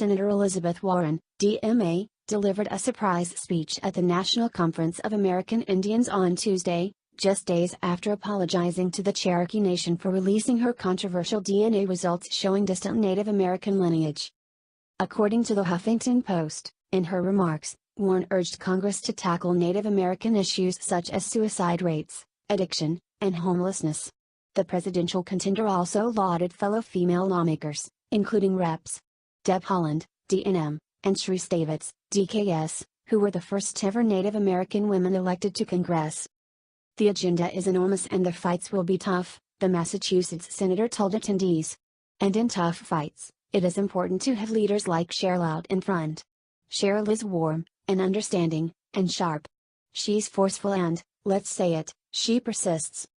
Senator Elizabeth Warren, DMA, delivered a surprise speech at the National Conference of American Indians on Tuesday, just days after apologizing to the Cherokee Nation for releasing her controversial DNA results showing distant Native American lineage. According to the Huffington Post, in her remarks, Warren urged Congress to tackle Native American issues such as suicide rates, addiction, and homelessness. The presidential contender also lauded fellow female lawmakers, including Reps. Deb Haaland, DNM, and Sharice Davids, DKS, who were the first ever Native American women elected to Congress. "The agenda is enormous and the fights will be tough," the Massachusetts senator told attendees. "And in tough fights, it is important to have leaders like Cheryl out in front. Cheryl is warm, and understanding, and sharp. She's forceful and, let's say it, she persists."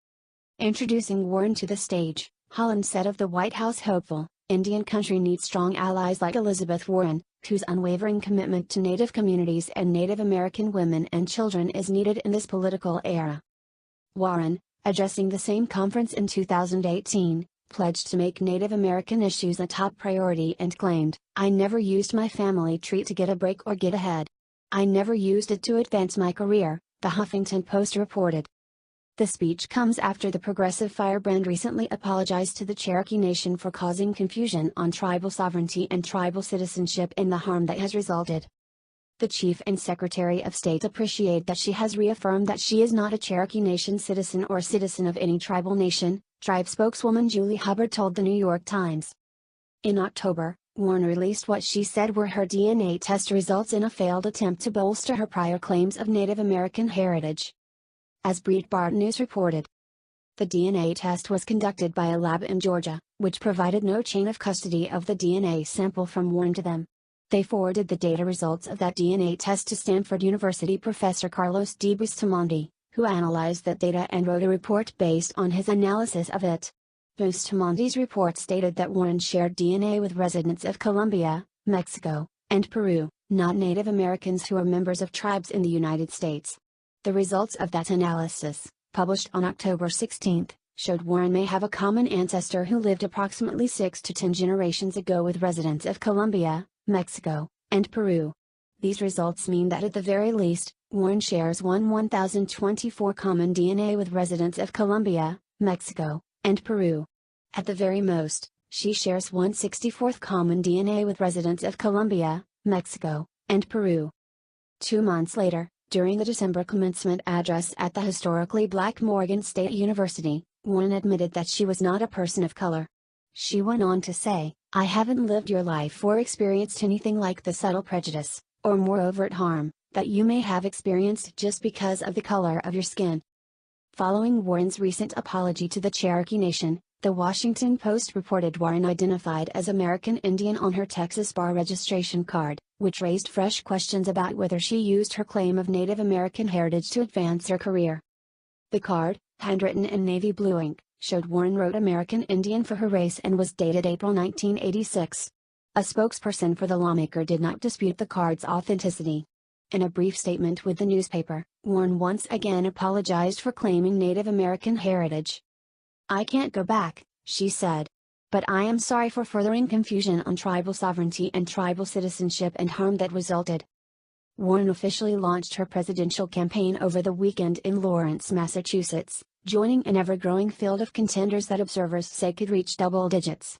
Introducing Warren to the stage, Haaland said of the White House hopeful, "Indian country needs strong allies like Elizabeth Warren, whose unwavering commitment to Native communities and Native American women and children is needed in this political era." Warren, addressing the same conference in 2018, pledged to make Native American issues a top priority and claimed, "I never used my family tree to get a break or get ahead. I never used it to advance my career," the Huffington Post reported. The speech comes after the progressive firebrand recently apologized to the Cherokee Nation for causing confusion on tribal sovereignty and tribal citizenship and the harm that has resulted. The Chief and Secretary of State appreciate that she has reaffirmed that she is not a Cherokee Nation citizen or citizen of any tribal nation, tribe spokeswoman Julie Hubbard told the New York Times. In October, Warren released what she said were her DNA test results in a failed attempt to bolster her prior claims of Native American heritage. As Breitbart News reported, the DNA test was conducted by a lab in Georgia, which provided no chain of custody of the DNA sample from Warren to them. They forwarded the data results of that DNA test to Stanford University professor Carlos D. Bustamante, who analyzed that data and wrote a report based on his analysis of it. Bustamante's report stated that Warren shared DNA with residents of Colombia, Mexico, and Peru, not Native Americans who are members of tribes in the United States. The results of that analysis, published on October 16, showed Warren may have a common ancestor who lived approximately 6 to 10 generations ago with residents of Colombia, Mexico, and Peru. These results mean that at the very least, Warren shares 1024 common DNA with residents of Colombia, Mexico, and Peru. At the very most, she shares 164th common DNA with residents of Colombia, Mexico, and Peru. 2 months later, during the December commencement address at the historically black Morgan State University, Warren admitted that she was not a person of color. She went on to say, "I haven't lived your life or experienced anything like the subtle prejudice, or more overt harm, that you may have experienced just because of the color of your skin." Following Warren's recent apology to the Cherokee Nation, the Washington Post reported Warren identified as American Indian on her Texas bar registration card, which raised fresh questions about whether she used her claim of Native American heritage to advance her career. The card, handwritten in navy blue ink, showed Warren wrote American Indian for her race and was dated April 1986. A spokesperson for the lawmaker did not dispute the card's authenticity. In a brief statement with the newspaper, Warren once again apologized for claiming Native American heritage. "I can't go back," she said. "But I am sorry for furthering confusion on tribal sovereignty and tribal citizenship and harm that resulted." Warren officially launched her presidential campaign over the weekend in Lawrence, Massachusetts, joining an ever-growing field of contenders that observers say could reach double digits.